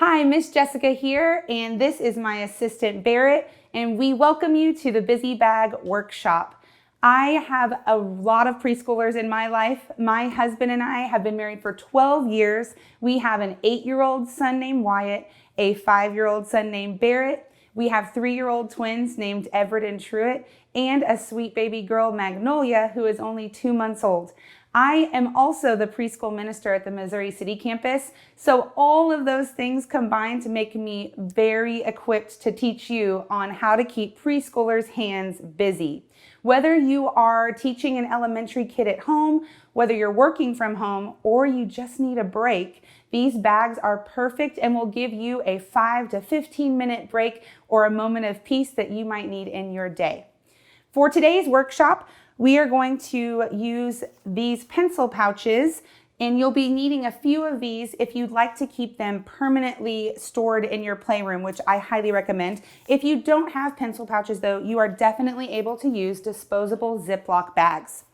Hi, Miss Jessica here, and this is my assistant Barrett, and we welcome you to the Busy Bag Workshop. I have a lot of preschoolers in my life. My husband and I have been married for 12 years. We have an 8-year-old son named Wyatt, a 5-year-old son named Barrett. We have 3-year-old twins named Everett and Truett, and a sweet baby girl, Magnolia, who is only 2 months old. I am also the preschool minister at the Missouri City campus, so all of those things combine to make me very equipped to teach you on how to keep preschoolers' hands busy. Whether you are teaching an elementary kid at home, whether you're working from home, or you just need a break, these bags are perfect and will give you a 5 to 15-minute break or a moment of peace that you might need in your day. For today's workshop, we are going to use these pencil pouches, and you'll be needing a few of these if you'd like to keep them permanently stored in your playroom, which I highly recommend. If you don't have pencil pouches though, you are definitely able to use disposable Ziploc bags.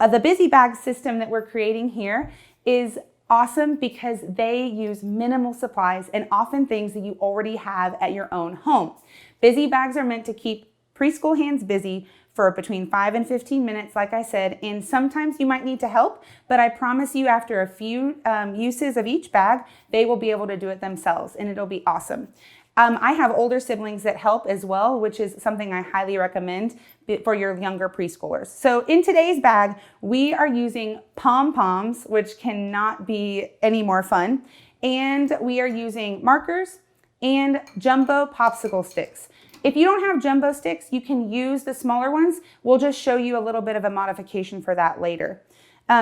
The Busy Bag system that we're creating here is awesome because they use minimal supplies and often things that you already have at your own home. Busy bags are meant to keep preschool hands busy for between 5 and 15 minutes, like I said, and sometimes you might need to help, but I promise you after a few uses of each bag, they will be able to do it themselves, and it'll be awesome. I have older siblings that help as well, which is something I highly recommend for your younger preschoolers. So in today's bag, we are using Pom Poms, which cannot be any more fun, and we are using markers and jumbo popsicle sticks. If you don't have jumbo sticks, you can use the smaller ones. We'll just show you a little bit of a modification for that later.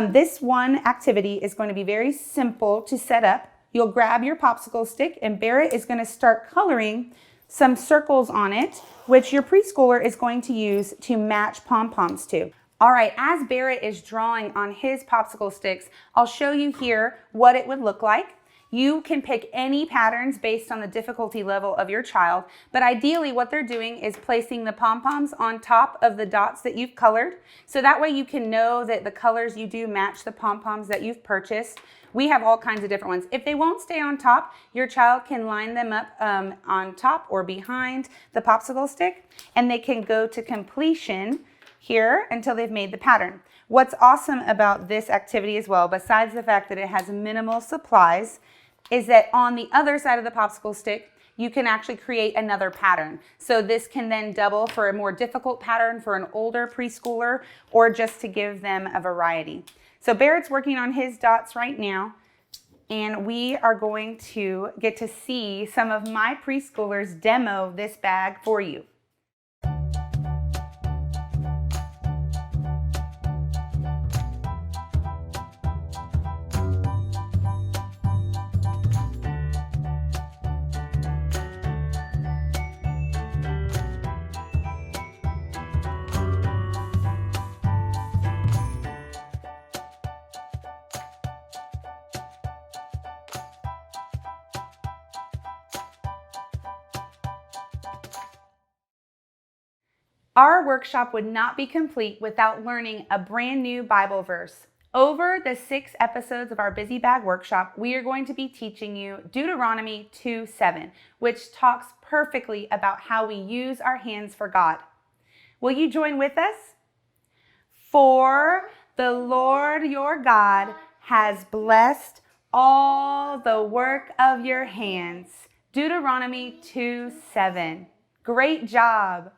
This one activity is going to be very simple to set up. You'll grab your popsicle stick and Barrett is going to start coloring some circles on it, which your preschooler is going to use to match pom-poms to. All right, as Barrett is drawing on his popsicle sticks, I'll show you here what it would look like. You can pick any patterns based on the difficulty level of your child, but ideally what they're doing is placing the pom-poms on top of the dots that you've colored. So that way you can know that the colors you do match the pom-poms that you've purchased. We have all kinds of different ones. If they won't stay on top, your child can line them up on top or behind the popsicle stick, and they can go to completion here until they've made the pattern. What's awesome about this activity as well, besides the fact that it has minimal supplies, is that on the other side of the popsicle stick, you can actually create another pattern. So this can then double for a more difficult pattern for an older preschooler or just to give them a variety. So Barrett's working on his dots right now, and we are going to get to see some of my preschoolers demo this bag for you. Our workshop would not be complete without learning a brand new Bible verse. Over the 6 episodes of our Busy Bag Workshop, we are going to be teaching you Deuteronomy 2:7, which talks perfectly about how we use our hands for God. Will you join with us? For the Lord your God has blessed all the work of your hands. Deuteronomy 2:7. Great job.